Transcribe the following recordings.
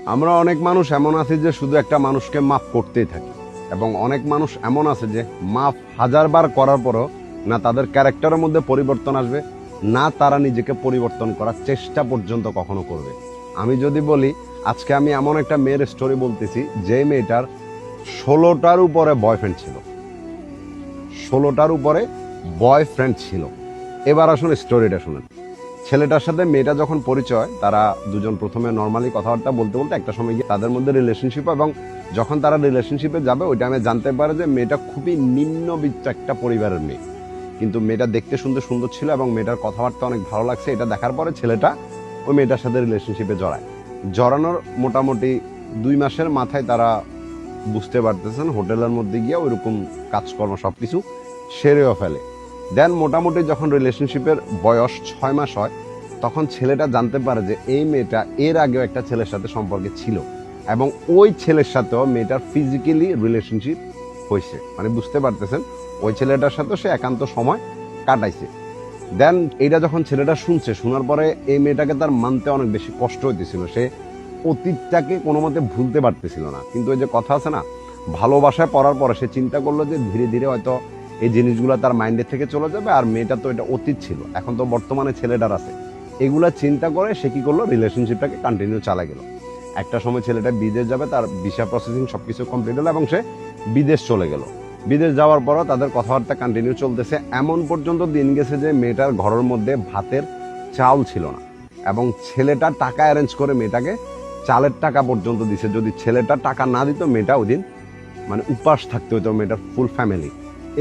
আমরা অনেক মানুষ এমন আছি যে শুধু একটা মানুষকে মাফ করতেই থাকি, এবং অনেক মানুষ এমন আছে যে মাফ হাজারবার করার পরও না তাদের ক্যারেক্টারের মধ্যে পরিবর্তন আসবে, না তারা নিজেকে পরিবর্তন করার চেষ্টা পর্যন্ত কখনো করবে। আমি যদি বলি, আজকে আমি এমন একটা মেয়ের স্টোরি বলতেছি যে মেয়েটার 16টার উপরে বয়ফ্রেন্ড ছিল। 16টার উপরে বয়ফ্রেন্ড ছিল। এবার আসলে স্টোরিটা শুনেন। ছেলেটার সাথে মেয়েটা যখন পরিচয়, তারা দুজন প্রথমে নর্মালি কথাবার্তা বলতে বলতে একটা সময় গিয়ে তাদের মধ্যে রিলেশনশিপ, এবং যখন তারা রিলেশনশিপে যাবে ওই টাইমে জানতে পারে যে মেয়েটা খুবই নিম্নবিত্ত একটা পরিবারের মেয়ে। কিন্তু মেয়েটা দেখতে সুন্দর সুন্দর ছিল এবং মেয়েটার কথাবার্তা অনেক ভালো লাগছে। এটা দেখার পরে ছেলেটা ওই মেয়েটার সাথে রিলেশনশিপে জড়ানোর মোটামুটি 2 মাসের মাথায় তারা বুঝতে পারতেছেন হোটেলের মধ্যে গিয়ে ওইরকম কাজকর্ম সবকিছু সেরেও ফেলে। দেন মোটামুটি যখন রিলেশনশিপের বয়স 6 মাস হয়, তখন ছেলেটা জানতে পারে যে এই মেয়েটা এর আগেও একটা ছেলের সাথে সম্পর্কে ছিল, এবং ওই ছেলের সাথেও মেয়েটার ফিজিক্যালি রিলেশনশিপ হয়েছে। মানে বুঝতে পারতেছেন, ওই ছেলেটার সাথে সে একান্ত সময় কাটাইছে। দেন এইটা যখন ছেলেটা শুনছে, শোনার পরে এই মেয়েটাকে তার মানতে অনেক বেশি কষ্ট হইতেছিল। সে অতীতটাকে কোনো মতে ভুলতে পারতেছিল না। কিন্তু ওই যে কথা আছে না, ভালোবাসায় পড়ার পরে সে চিন্তা করলো যে ধীরে ধীরে হয়তো এই জিনিসগুলো তার মাইন্ডের থেকে চলে যাবে, আর মেয়েটা তো এটা অতীত ছিল, এখন তো বর্তমানে ছেলেটার আছে। এগুলা চিন্তা করে সে কি করলো, রিলেশনশিপটাকে কন্টিনিউ চালা গেল। একটা সময় ছেলেটা বিদেশ যাবে, তার ভিসা প্রসেসিং সবকিছু কমপ্লিট হলো এবং সে বিদেশ চলে গেল। বিদেশ যাওয়ার পরও তাদের কথাবার্তা কন্টিনিউ চলতেছে। এমন পর্যন্ত দিন গেছে যে মেয়েটার ঘরের মধ্যে ভাতের চাল ছিল না, এবং ছেলেটা টাকা অ্যারেঞ্জ করে মেয়েটাকে চালের টাকা পর্যন্ত দিছে। যদি ছেলেটা টাকা না দিত, মেয়েটা ওই দিন মানে উপাস থাকতে হতো মেয়েটার ফুল ফ্যামিলি।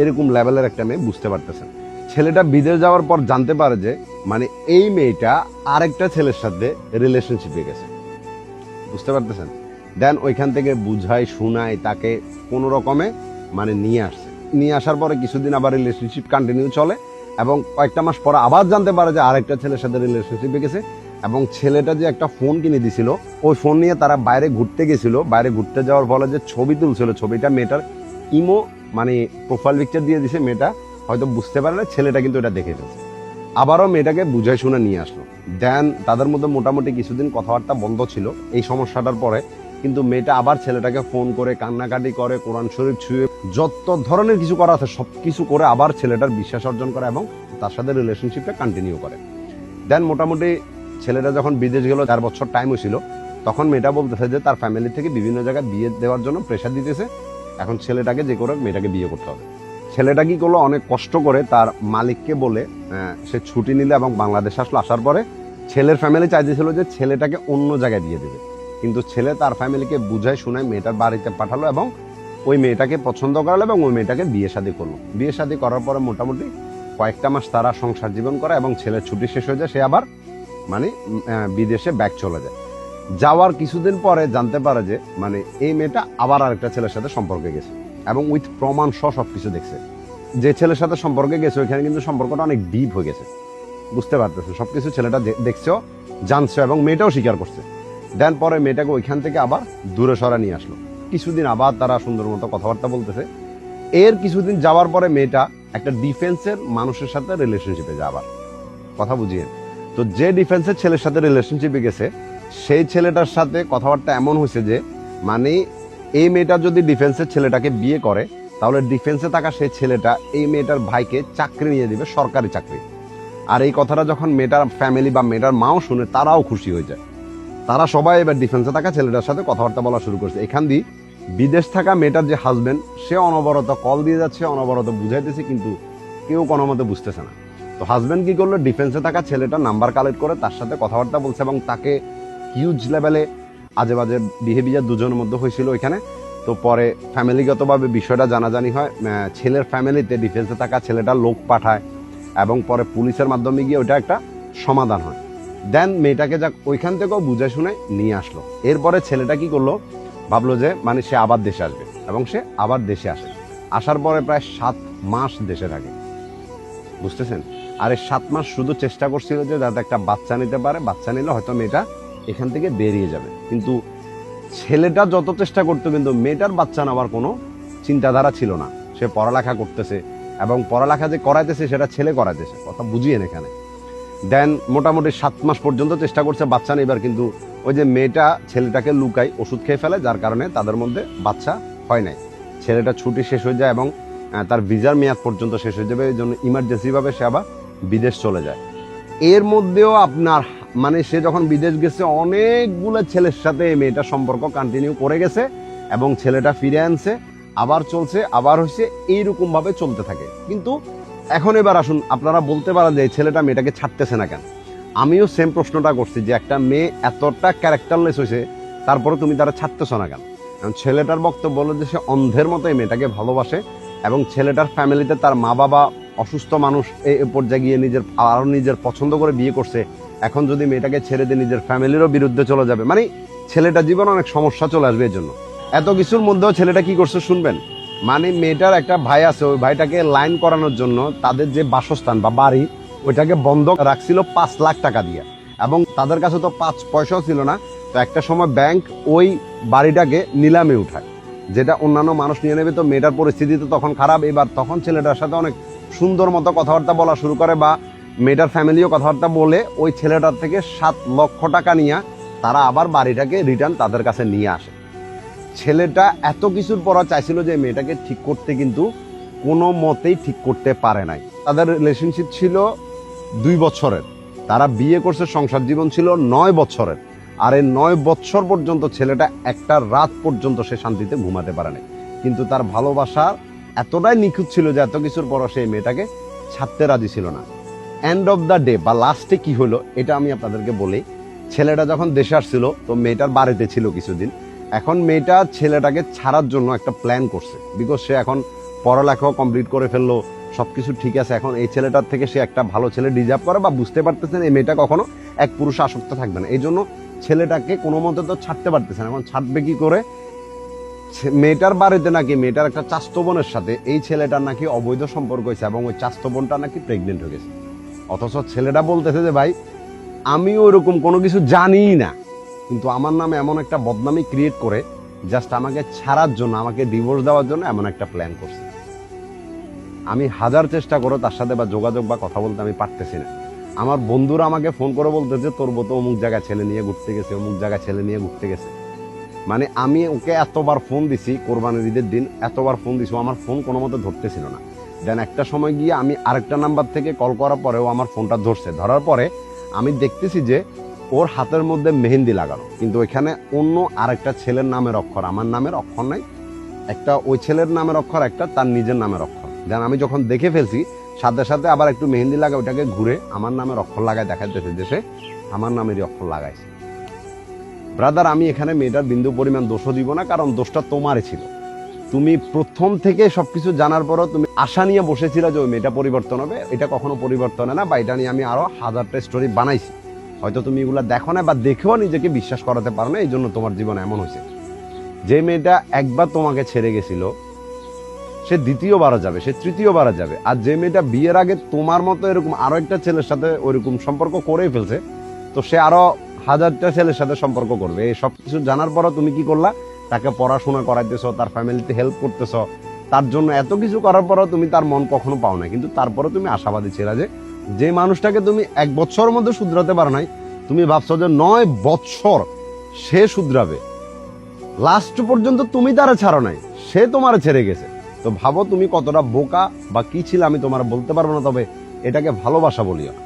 এরকম লেভেলের একটা মেয়ে, বুঝতে পারতেছেন। ছেলেটা বিদেশ যাওয়ার পর জানতে পারে যে মানে এই মেয়েটা আরেকটা ছেলের সাথে রিলেশনশিপে গেছে, বুঝতে পারতেছেন। দেন ওইখান থেকে বুঝাই শুনাই তাকে কোনো রকমে মানে নিয়ে আসার পরে কিছুদিন আবার রিলেশনশিপ কন্টিনিউ চলে, এবং কয়েকটা মাস পরে আবার জানতে পারে যে আরেকটা ছেলের সাথে রিলেশনশিপে গেছে। এবং ছেলেটা যে একটা ফোন কিনে দিছিল, ওই ফোন নিয়ে তারা বাইরে ঘুরতে গেছিল। বাইরে ঘুরতে যাওয়ার ফলে যে ছবি তুলছিল, ছবিটা মেয়েটার ইমো মানে প্রোফাইল পিকচার দিয়ে দিছে। মেয়েটা হয়তো বুঝতে পারে না, ছেলেটা কিন্তু এটা দেখে ফেলছে। আবারও মেয়েটাকে বুঝাই শুনে নিয়ে আসলো। দেন তাদের মধ্যে মোটামুটি কিছুদিন কথাবার্তা বন্ধ ছিল এই সমস্যাটার পরে। কিন্তু মেয়েটা আবার ছেলেটাকে ফোন করে কান্নাকাটি করে, কোরআন শরীফ ছুঁয়ে যত ধরনের কিছু করা আছে সবকিছু করে আবার ছেলেটার বিশ্বাস অর্জন করে এবং তার সাথে রিলেশনশিপটা কন্টিনিউ করে। দেন মোটামুটি ছেলেটা যখন বিদেশ গেল, 4 বছর টাইম হয়েছিল, তখন মেয়েটা বলতেছে যে তার ফ্যামিলি থেকে বিভিন্ন জায়গায় বিয়ে দেওয়ার জন্য প্রেশার দিতেছে। এখন ছেলেটাকে যে করে মেয়েটাকে বিয়ে করতে হবে। ছেলেটা কি করলো, অনেক কষ্ট করে তার মালিককে বলে সে ছুটি নিলে এবং বাংলাদেশ আসলো। আসার পরে ছেলের ফ্যামিলি চাইতেছিল যে ছেলেটাকে অন্য জায়গায় দিয়ে দেবে, কিন্তু ছেলে তার ফ্যামিলিকে বুঝায় শোনায় মেয়েটার বাড়িতে পাঠালো এবং ওই মেয়েটাকে পছন্দ করালো এবং ওই মেয়েটাকে বিয়ে শাদী করলো। বিয়ে শাদী করার পরে মোটামুটি কয়েকটা মাস তারা সংসার জীবন করে, এবং ছেলের ছুটি শেষ হয়ে যায়। সে আবার মানে বিদেশে ব্যাক চলে যায়। যাওয়ার কিছুদিন পরে জানতে পারে যে মানে এই মেয়েটা আবার আরেকটা ছেলের সাথে সম্পর্কে গেছে, এবং উইথ প্রমাণ সহ সবকিছু দেখছে। যে ছেলের সাথে সম্পর্কে গেছে ওইখানে কিন্তু সম্পর্কটা অনেক ডিপ হয়ে গেছে, বুঝতে পারতেছে। সবকিছু ছেলেটা দেখছেও, জানছে, এবং মেয়েটাও স্বীকার করছে। দেন পরে মেয়েটাকে ওইখান থেকে আবার দূরে সরা নিয়ে আসলো। কিছুদিন আবার তারা সুন্দর মতো কথাবার্তা বলতেছে। এর কিছুদিন যাওয়ার পরে মেয়েটা একটা ডিফেন্সের মানুষের সাথে রিলেশনশিপে যায়। আবার কথা বুঝিয়ে, তো যে ডিফেন্সের ছেলের সাথে রিলেশনশিপে গেছে, সেই ছেলেটার সাথে কথাবার্তা এমন হয়েছে যে মানে এই মেয়েটা যদি ডিফেন্সের ছেলেটাকে বিয়ে করে, তাহলে ডিফেন্সে থাকা সেই ছেলেটা এই মেয়েটার ভাইকে চাকরি নিয়ে দিবে, সরকারি চাকরি। আর এই কথাটা যখন মেয়েটার ফ্যামিলি বা মেয়েটার মাও শুনে, তারাও খুশি হয়ে যায়। তারা সবাই এবার ডিফেন্সে থাকা ছেলেটার সাথে কথাবার্তা বলা শুরু করছে। এখান দিয়ে বিদেশ থাকা মেয়েটার যে হাজবেন্ড, সে অনবরত কল দিয়ে যাচ্ছে, অনবরত বুঝাইতেছে, কিন্তু কেউ কোনো মতে বুঝতেছে না। তো হাজবেন্ড কি করলো, ডিফেন্সে থাকা ছেলেটার নাম্বার কালেক্ট করে তার সাথে কথাবার্তা বলছে, এবং তাকে হিউজ লেভেলে আজে বাজে বিহেভিয়ার দুজনের মধ্যে হয়েছিল ওইখানে। তো পরে ফ্যামিলিগতভাবে বিষয়টা জানাজানি হয়। ছেলের ফ্যামিলিতে ডিফেন্সে থাকা ছেলেটা লোক পাঠায়, এবং পরে পুলিশের মাধ্যমে গিয়ে ওইটা একটা সমাধান হয়। দেন মেয়েটাকে যাক ওইখান থেকেও বুঝে শুনে নিয়ে আসলো। এরপরে ছেলেটা কি করলো, ভাবলো যে মানে সে আবার দেশে আসবে, এবং সে আবার দেশে আসে। আসার পরে প্রায় 7 মাস দেশে থাকে, বুঝতেছেন। আর এই 7 মাস শুধু চেষ্টা করছিল যে যাতে একটা বাচ্চা নিতে পারে, বাচ্চা নিলে হয়তো মেয়েটা এখান থেকে বেরিয়ে যাবে। কিন্তু ছেলেটা যত চেষ্টা করতো, কিন্তু মেয়েটার বাচ্চা নেওয়ার কোনো চিন্তাধারা ছিল না। সে পড়ালেখা করতেছে, এবং পড়ালেখা যে করাইতেছে সেটা ছেলে করাইতেছে, কথা বুঝিয়েন এখানে। দেন মোটামুটি 7 মাস পর্যন্ত চেষ্টা করছে বাচ্চা নেবার, কিন্তু ওই যে মেয়েটা ছেলেটাকে লুকাই ওষুধ খেয়ে ফেলে, যার কারণে তাদের মধ্যে বাচ্চা হয় নাই। ছেলেটা ছুটি শেষ হয়ে যায় এবং তার ভিসার মেয়াদ পর্যন্ত শেষ হয়ে যাবে, এই জন্য ইমার্জেন্সিভাবে সে আবার বিদেশ চলে যায়। এর মধ্যেও আপনার মানে সে যখন বিদেশ গেছে অনেকগুলো ছেলের সাথে এই মেয়েটা সম্পর্ক কন্টিনিউ করে গেছে এবং ছেলেটা ফিরে আনছে, আবার চলছে, আবার হচ্ছে, এইরকম ভাবে চলতে থাকে। কিন্তু এখন এবার আসুন, আপনারা বলতে পারেন যে ছেলেটা মেয়েটাকে ছাড়তেছে না কেন। আমিও সেম প্রশ্নটা করছি যে একটা মেয়ে এতটা ক্যারেক্টারলেস হয়েছে, তারপরে তুমি তারা ছাড়তেছ না কেন? কারণ ছেলেটার বক্তব্য বলো যে সে অন্ধের মতো এই মেয়েটাকে ভালোবাসে এবং ছেলেটার ফ্যামিলিতে তার মা বাবা অসুস্থ মানুষ, এই পর্যায়ে গিয়ে নিজের পছন্দ করে বিয়ে করছে। এখন যদি মেয়েটাকে ছেড়ে দিয়ে নিজের ফ্যামিলিরও বিরুদ্ধে চলে যাবে, মানে ছেলেটা জীবনে অনেক সমস্যা চলে আসবে। এর জন্য এত কিছুর মধ্যেও ছেলেটা কি করছে শুনবেন। মানে মেয়েটার একটা ভাই আছে, ওই ভাইটাকে লাইন করানোর জন্য তাদের যে বাসস্থান বা বাড়ি ওইটাকে বন্ধক রাখছিল 5 লাখ টাকা দিয়ে, এবং তাদের কাছে তো 5 পয়সাও ছিল না। তো একটা সময় ব্যাংক ওই বাড়িটাকে নিলামে উঠায়, যেটা অন্যান্য মানুষ নিয়ে নেবে। তো মেয়েটার পরিস্থিতি তো তখন খারাপ। এবার তখন ছেলেটার সাথে অনেক সুন্দর মতো কথাবার্তা বলা শুরু করে, বা মেয়েটার ফ্যামিলিও কথাবার্তা বলে ওই ছেলেটার থেকে 7 লক্ষ টাকা নিয়ে তারা আবার বাড়িটাকে রিটার্ন তাদের কাছে নিয়ে আসে। ছেলেটা এত কিছুর পর চাইছিল যে মেয়েটাকে ঠিক করতে, কিন্তু কোনো মতেই ঠিক করতে পারে নাই। তাদের রিলেশনশিপ ছিল 2 বছরের, তারা বিয়ে করছে, সংসার জীবন ছিল 9 বছরের। আর এই 9 বছর পর্যন্ত ছেলেটা একটা রাত পর্যন্ত সে শান্তিতে ঘুমাতে পারে নাই। কিন্তু তার ভালোবাসা এতটাই নিখুঁত ছিল যে এত কিছুর পর সেই মেয়েটাকে ছাড়তে রাজি ছিল না। এন্ড অফ দ্য ডে বা লাস্টে কি হলো এটা আমি আপনাদেরকে বলি। ছেলেটা যখন দেশে আসছিল, তো মেয়েটার বাড়িতে ছিল কিছুদিন। এখন মেয়েটা ছেলেটাকে ছাড়ার জন্য একটা প্ল্যান করছে, বিকজ সে এখন পড়ালেখাও কমপ্লিট করে ফেললো, সবকিছু ঠিক আছে। এখন এই ছেলেটার থেকে সে একটা ভালো ছেলে ডিজার্ভ করে, বা বুঝতে পারতেছেন এই মেয়েটা কখনো এক পুরুষে আসক্ত থাকবে না। এই জন্য ছেলেটাকে কোনো মতে তো ছাড়তে পারতেছে না। এখন ছাড়বে কি করে? মেয়েটার বাড়িতে নাকি মেয়েটার একটা চাস্তো বোনের সাথে এই ছেলেটার নাকি অবৈধ সম্পর্ক হয়েছে, এবং ওই চাস্তো বোনটা নাকি প্রেগনেন্ট হয়ে গেছে। অথচ ছেলেটা বলতেছে যে ভাই আমি ওরকম কোনো কিছু জানি না, কিন্তু আমার নামে এমন একটা বদনামি ক্রিয়েট করে জাস্ট আমাকে ছাড়ার জন্য, আমাকে ডিভোর্স দেওয়ার জন্য এমন একটা প্ল্যান করছে। আমি হাজার চেষ্টা করো তার সাথে বা যোগাযোগ বা কথা বলতে আমি পারতেছি না। আমার বন্ধুরা আমাকে ফোন করে বলতেছে তোর বউ তো অমুক জায়গায় ছেলে নিয়ে ঘুরতে গেছে, অমুক জায়গায় ছেলে নিয়ে ঘুরতে গেছে। মানে আমি ওকে এতবার ফোন দিছি, কোরবানির ঈদের দিন এতবার ফোন দিছি, আমার ফোন কোনো মতে ধরতেছিল না। দেন একটা সময় গিয়ে আমি আরেকটা নাম্বার থেকে কল করার পরেও আমার ফোনটা ধরছে। ধরার পরে আমি দেখতেছি যে ওর হাতের মধ্যে মেহেন্দি লাগানো, কিন্তু ওইখানে অন্য আরেকটা ছেলের নামের অক্ষর, আমার নামের অক্ষর নাই। একটা ওই ছেলের নামের অক্ষর, একটা তার নিজের নামের অক্ষর। দেন আমি যখন দেখে ফেলছি, সাথে সাথে আবার একটু মেহেন্দি লাগা ওইটাকে ঘুরে আমার নামের অক্ষর লাগায় দেখাইতেছে যে সে আমার নামেরই অক্ষর লাগাইছে। ব্রাদার, আমি এখানে মেয়েটার বিন্দু পরিমাণ দোষও দিব না, কারণ দোষটা তোমারই ছিল। তুমি প্রথম থেকে সবকিছু জানার পরও তুমি আশা নিয়ে বসেছিল যে ওই মেয়েটা পরিবর্তন হবে। এটা কখনো পরিবর্তন হয় না, বা এটা নিয়ে আমি আরো 1000টা স্টোরি বানাইছি। হয়তো তুমি এগুলা দেখো না বা দেখেও নিজেকে বিশ্বাস করাতে পারো না, এই জন্য তোমার জীবন এমন হয়েছে। যে মেয়েটা একবার তোমাকে ছেড়ে গেছিল সে দ্বিতীয়বারও যাবে, সে তৃতীয়বারও যাবে। আর যে মেয়েটা বিয়ের আগে তোমার মতো এরকম আরো একটা ছেলের সাথে ওইরকম সম্পর্ক করেই ফেলছে, তো সে আরো 1000টা ছেলের সাথে সম্পর্ক করবে। এই সব কিছু জানার পরও তুমি কি করলা? তাকে পড়াশোনা করাইতেছ, তার ফ্যামিলিতে হেল্প করতেছ, তার জন্য এত কিছু করার পরও তুমি তার মন কখনো পাও না। কিন্তু তারপরে তুমি আশাবাদী ছিল যে মানুষটাকে তুমি 1 বছরের মধ্যে শুধরাতে পারো নাই, তুমি ভাবছো যে 9 বছর সে শুধরাবে। লাস্ট পর্যন্ত তুমি তারা ছাড়ো নাই, সে তোমার ছেড়ে গেছে। তো ভাবো তুমি কতটা বোকা বা কি ছিল, আমি তোমার বলতে পারবো না। তবে এটাকে ভালোবাসা বলিও না।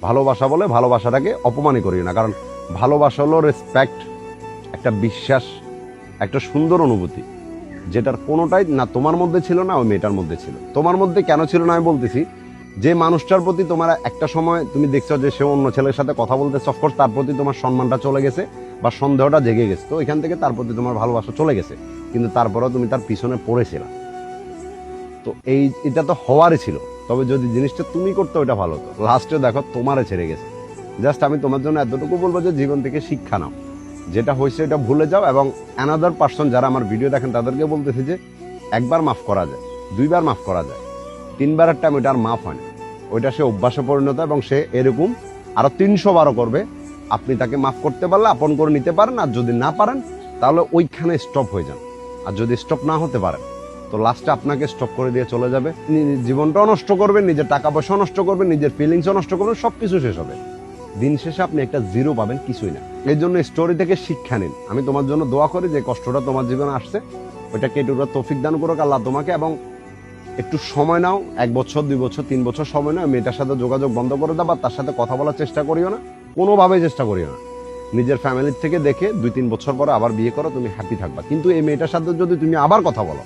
ভালোবাসা বলে ভালোবাসাটাকে অপমানই করিও না, কারণ ভালোবাসা হলো রেসপেক্ট, একটা বিশ্বাস, একটা সুন্দর অনুভূতি, যেটার কোনোটাই না তোমার মধ্যে ছিল না ওই মেয়েটার মধ্যে ছিল। তোমার মধ্যে কেন ছিল না আমি বলতেছি, যে মানুষটার প্রতি তোমার একটা সময় তুমি দেখছো যে সে অন্য ছেলের সাথে কথা বলতেছে, অফকোর্স তার প্রতি তোমার সম্মানটা চলে গেছে বা সন্দেহটা জেগে গেছে, তো এখান থেকে তার প্রতি তোমার ভালোবাসা চলে গেছে। কিন্তু তারপরেও তুমি তার পিছনে পড়েছিল। তো এটা তো হওয়ারই ছিল। তবে যদি জিনিসটা তুমি করতে ওইটা ভালো হতো। লাস্টে দেখো তোমারে ছেড়ে গেছে। জাস্ট আমি তোমার জন্য এতটুকু বলবো যে জীবন থেকে শিক্ষা নাও, যেটা হয়েছে এটা ভুলে যাও। এবং অ্যানাদার পার্সন যারা আমার ভিডিও দেখেন তাদেরকে বলতেছি যে একবার মাফ করা যায়, 2 বার মাফ করা যায়, 3 বারের টাইম ওইটা আর মাফ হয় না। ওইটা সে অভ্যাসে পরিণত, এবং সে এরকম আরো 300 বারও করবে। আপনি তাকে মাফ করতে পারলে আপন করে নিতে পারেন, আর যদি না পারেন তাহলে ওইখানে স্টপ হয়ে যান। আর যদি স্টপ না হতে পারেন তো লাস্টে আপনাকে স্টপ করে দিয়ে চলে যাবে, জীবনটাও নষ্ট করবেন, নিজের টাকা পয়সাও নষ্ট করবেন, নিজের ফিলিংসও নষ্ট করবেন, সবকিছু শেষ হবে। দিন শেষে আপনি একটা জিরো পাবেন, কিছুই না। এই জন্য স্টোরি থেকে শিক্ষা নিন। আমি তোমার জন্য দোয়া করি যে কষ্টটা তোমার জীবনে আসছে ওইটা কেটে ওটা তৌফিক দান করুক আল্লাহ তোমাকে, এবং একটু সময় নাও, 1 বছর 2 বছর 3 বছর সময় নাও, মেয়েটার সাথে যোগাযোগ বন্ধ করে দাও বা তার সাথে কথা বলার চেষ্টা করিও না, কোনোভাবেই চেষ্টা করিও না। নিজের ফ্যামিলির থেকে দেখে 2-3 বছর পরে আবার বিয়ে করো, তুমি হ্যাপি থাকবা। কিন্তু এই মেয়েটার সাথে যদি তুমি আবার কথা বলো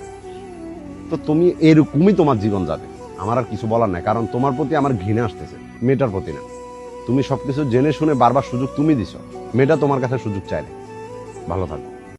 তো তুমি এরকমই তোমার জীবন যাবে। আমার আর কিছু বলার নাই, কারণ তোমার প্রতি আমার ঘৃণা আসতেছে, মেয়েটার প্রতি না। তুমি সবকিছু জেনে শুনে বারবার সুযোগ তুমি দিছো, মেয়েটা তোমার কাছে সুযোগ চাইলে। ভালো থাকো।